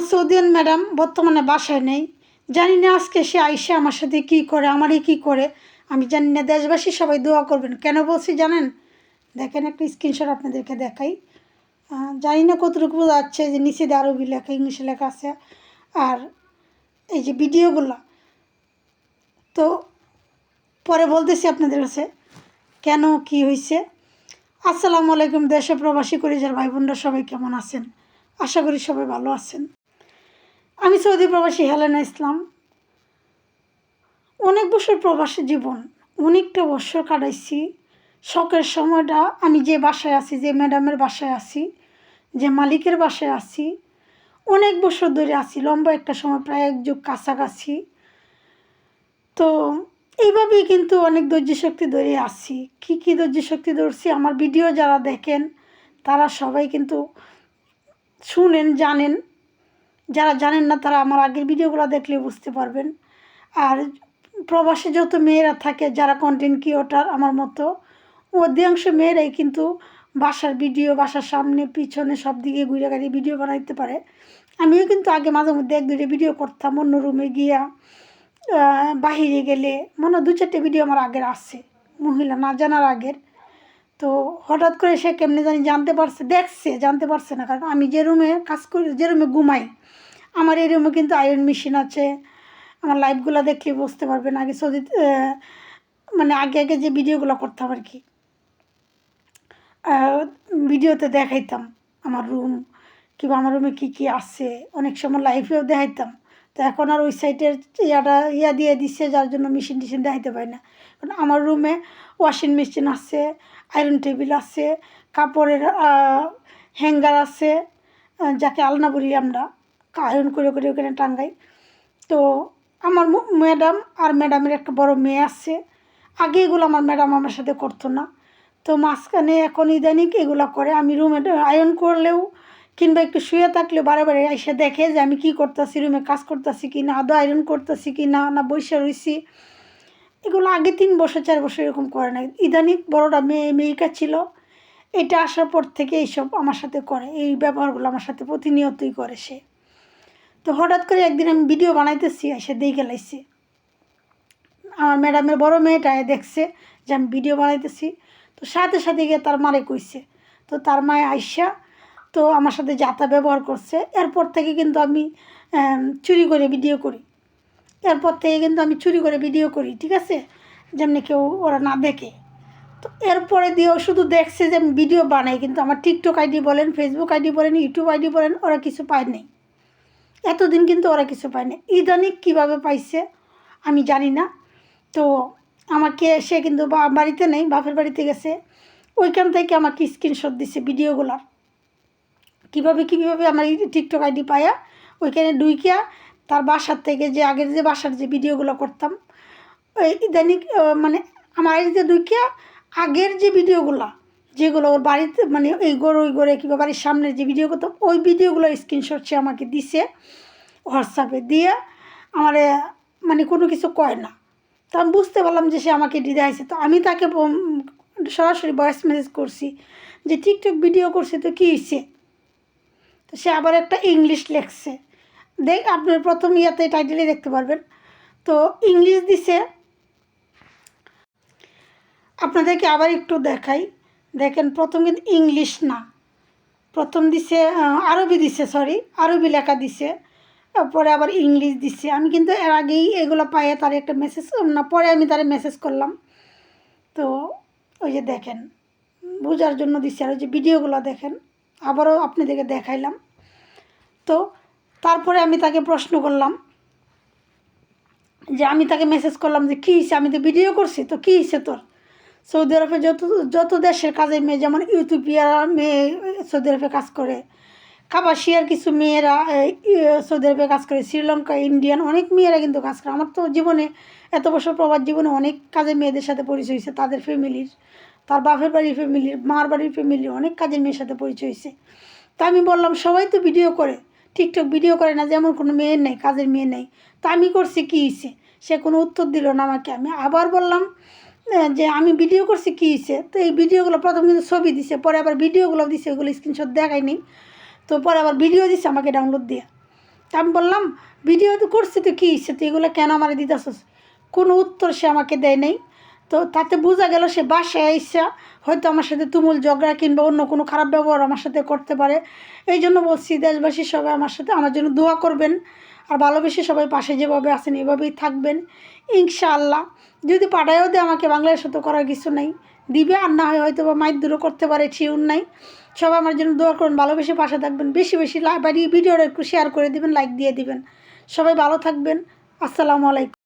আমার সৌদিয়ান ম্যাডাম বর্তমানে বাসায় নেই। জানি না আজকে সে আইসে আমার সাথে কী করে, আমারই কী করে আমি জানি না। দেশবাসী সবাই দোয়া করবেন। কেন বলছি জানেন? দেখেন একটা স্ক্রিনশট আপনাদেরকে দেখাই। জানি না কতটুকু যাচ্ছে, যে নিচে দিয়ে আরবি লেখা, ইংলিশে লেখা আছে। আর এই যে ভিডিওগুলো, তো পরে বলতেছি আপনাদের কাছে কেন কি হয়েছে। আসসালামু আলাইকুম দেশে প্রবাসী কলিজার ভাই বোনরা, সবাই কেমন আছেন? আশা করি সবাই ভালো আছেন। আমি সৌদি প্রবাসী হেলেনা ইসলাম। অনেক বছর প্রবাসী জীবন, অনেকটা বছর কাটাইছি। শখের সময়টা আমি যে বাসায় আছি, যে ম্যাডামের বাসায় আছি, যে মালিকের বাসায় আছি, অনেক বছর ধরে আছি, লম্বা একটা সময়, প্রায় এক যুগ কাছাকাছি। তো এইভাবেই কিন্তু অনেক ধৈর্য শক্তি ধরে আসছি। কী ধৈর্য শক্তি ধরছি, আমার ভিডিও যারা দেখেন তারা সবাই কিন্তু শুনেন, জানেন। যারা জানেন না তারা আমার আগের ভিডিওগুলো দেখলে বুঝতে পারবেন। আর প্রবাসে যত মেয়েরা থাকে যারা কন্টেন্ট ক্রিয়েটর আমার মতো, অধিকাংশ মেয়েরাই কিন্তু বাসার ভিডিও, বাসার সামনে পিছনে সব দিকে ঘুরে গাড়ি ভিডিও বানাইতে পারে। আমিও কিন্তু আগে মাঝে মধ্যে এক দুটো ভিডিও করতাম, অন্য রুমে গিয়া, বাহিরে গেলে, মনে হয় 2-4টে ভিডিও আমার আগের আছে, মহিলা না জানার আগের। তো হঠাৎ করে সে কেমনে জানি জানতে পারছে, দেখছে, জানতে পারছে না। কারণ আমি যে রুমে কাজ করি, যে রুমে ঘুমাই, আমার এই রুমে কিন্তু আয়রন মেশিন আছে। আমার লাইভগুলো দেখলে বুঝতে পারবেন। আগে সৌদি মানে আগে যে ভিডিওগুলো করতাম আর কি, ভিডিওতে দেখাইতাম আমার রুম, কিংবা আমার রুমে কী আছে, অনেক সময় লাইভেও দেখাইতাম। তো এখন আর ওই সাইটের ইয়া দিয়ে দিচ্ছে, যার জন্য মেশিন টেশিন দেখাইতে পারি না। কারণ আমার রুমে ওয়াশিং মেশিন আছে, আয়রন টেবিল আছে, কাপড়ের হ্যাঙ্গার আছে, যাকে আলনা বলি আমরা, আয়রন করে করে ওখানে টাঙ্গাই। তো আমার ম্যাডাম আর ম্যাডামের একটা বড় মেয়ে আছে। আগে এগুলো আমার ম্যাডাম আমার সাথে করতো না। তো মাঝখানে এখন ইদানিং এগুলো করে। আমি রুমে আয়রন করলেও কিংবা একটু শুয়ে থাকলেও বারে বারে এসে দেখে যে আমি কী করতেছি, রুমে কাজ করতেছি কি না, আদৌ আয়রন করতেছি কি না, না বসে রয়েছি। এগুলো আগে 3 বছর 4 বছর এরকম করে না। ইদানিং বড়োটা মেয়েটা ছিল, এটা আসার পর থেকে এইসব আমার সাথে করে, এই ব্যবহারগুলো আমার সাথে প্রতিনিয়তই করে সে। তো হঠাৎ করে একদিন আমি ভিডিও বানাইতেছি, এসে দেখে লাইছে। আমার ম্যাডামের বড় মেয়েটা দেখছে যে আমি ভিডিও বানাইতেছি, তো সাথে সাথে গিয়ে তার মারে কইছে। তো তার মায়ে আইসা তো আমার সাথে যাতা ব্যবহার করছে। এরপর থেকে কিন্তু আমি চুরি করে ভিডিও করি। এরপর থেকে কিন্তু আমি চুরি করে ভিডিও করি, ঠিক আছে, যেমনি কেউ ওরা না দেখে। তো এরপরে দিয়েও শুধু দেখছে যে আমি ভিডিও বানাই, কিন্তু আমার টিকটক আইডি বলেন, ফেসবুক আইডি বলেন, ইউটিউব আইডি বলেন, ওরা কিছু পায় নাই। এতদিন কিন্তু ওরা কিছু পায় না। ইদানিং কীভাবে পাইছে আমি জানি না। তো আমাকে সে কিন্তু বাড়িতে নেই, বাপের বাড়িতে গেছে, ওইখান থেকে আমাকে স্ক্রিনশট দিচ্ছে ভিডিওগুলার। কীভাবে আমার এই টিকটক আইডি পায়া ওইখানে ডুইকিয়া তার বাসার থেকে, যে আগের যে বাসার যে ভিডিওগুলো করতাম, ওই ইদানিং মানে আমার আইডিতে ডুইকিয়া আগের যে ভিডিওগুলো, যেগুলো ওর বাড়িতে মানে এই গড়ে কিংবা বাড়ির সামনের যে ভিডিও করতাম, ওই ভিডিওগুলোর স্ক্রিনশট সে আমাকে দিছে হোয়াটসঅ্যাপে দিয়ে। আমার মানে কোনো কিছু কয় না। তো আমি বুঝতে পারলাম যে সে আমাকে দিদাইছে। তো আমি তাকে সরাসরি ভয়েস মেসেজ করছি যে টিকটক ভিডিও করছে তো কী হয়েছে। তো সে আবার একটা ইংলিশ লেখছে, আপনার প্রথম ইয়াতে টাইটেলে দেখতে পারবেন। তো ইংলিশ দিছে, আপনাদেরকে আবার একটু দেখাই। দেখেন, প্রথম কিন্তু ইংলিশ না, প্রথম দিছে আরবি দিছে, আরবি লেখা দিছে, পরে আবার ইংলিশ দিচ্ছে। আমি কিন্তু এর আগেই এগুলো পাইয়ে তার একটা মেসেজ না, পরে আমি তারে মেসেজ করলাম। তো ওই যে দেখেন, বোঝার জন্য দিচ্ছে। আর ওই যে ভিডিওগুলো দেখেন, আবারও আপনাদেরকে দেখাইলাম। তো তারপরে আমি তাকে প্রশ্ন করলাম, যে আমি তাকে মেসেজ করলাম যে কী হয়েছে, আমি তো ভিডিও করছি, তো কী হয়েছে তোর? সৌদি আরবে যত দেশের কাজের মেয়ে, যেমন ইউথোপিয়ার মেয়ে সৌদি আরবে কাজ করে, কাবাসিয়ার কিছু মেয়েরা সৌদি আরবে কাজ করে, শ্রীলঙ্কা, ইন্ডিয়ান অনেক মেয়েরা কিন্তু কাজ করে। আমার তো জীবনে এত বছর প্রবাস জীবনে অনেক কাজের মেয়েদের সাথে পরিচয় হয়েছে, তাদের ফ্যামিলির, তার বাপের বাড়ির ফ্যামিলির, মার বাড়ির ফ্যামিলির অনেক কাজের মেয়ের সাথে পরিচয় হয়েছে। তা আমি বললাম সবাই তো ভিডিও করে, টিকটক ভিডিও করে না, যেমন কোনো মেয়ের নেই, কাজের মেয়ে নেই। তা আমি করছি কী হয়েছে? সে কোনো উত্তর দিল না আমাকে। আমি আবার বললাম যে আমি ভিডিও করছি কী হয়েছে? তো এই ভিডিওগুলো প্রথম কিন্তু ছবি দিছে, পরে আবার ভিডিওগুলো দিছে, ওগুলো স্ক্রিনশট দেখাই নেই। তো পরে আবার ভিডিও দিচ্ছে আমাকে ডাউনলোড দিয়ে। তা আমি বললাম ভিডিও তো করছি, তো কী হচ্ছে, তো এগুলো কেন আমার দিতেছস? কোনো উত্তর সে আমাকে দেয় নাই। তো তাতে বোঝা গেল সে বাসায় আইসা হয়তো আমার সাথে তুমুল ঝগড়া কিংবা অন্য কোনো খারাপ ব্যবহার আমার সাথে করতে পারে। এই জন্য বলছি দেশবাসী সবাই আমার সাথে আমার জন্য দোয়া করবেন, আর ভালোবেসে সবাই পাশে যেভাবে আছেন এভাবেই থাকবেন ইনশাআল্লাহ। যদি পাঠায়ও দেয় আমাকে, বাংলাদেশে তো করার কিছু নাই, দিবে, আর না হয় হয়তো বা মাইর দূরও করতে পারে, শিওর নাই। সবাই আমার জন্য দোয়া করুন, ভালোবেসে পাশে থাকবেন, বেশি বেশি ভিডিওটা একটু শেয়ার করে দিবেন, লাইক দিয়ে দিবেন। সবাই ভালো থাকবেন। আসসালামু আলাইকুম।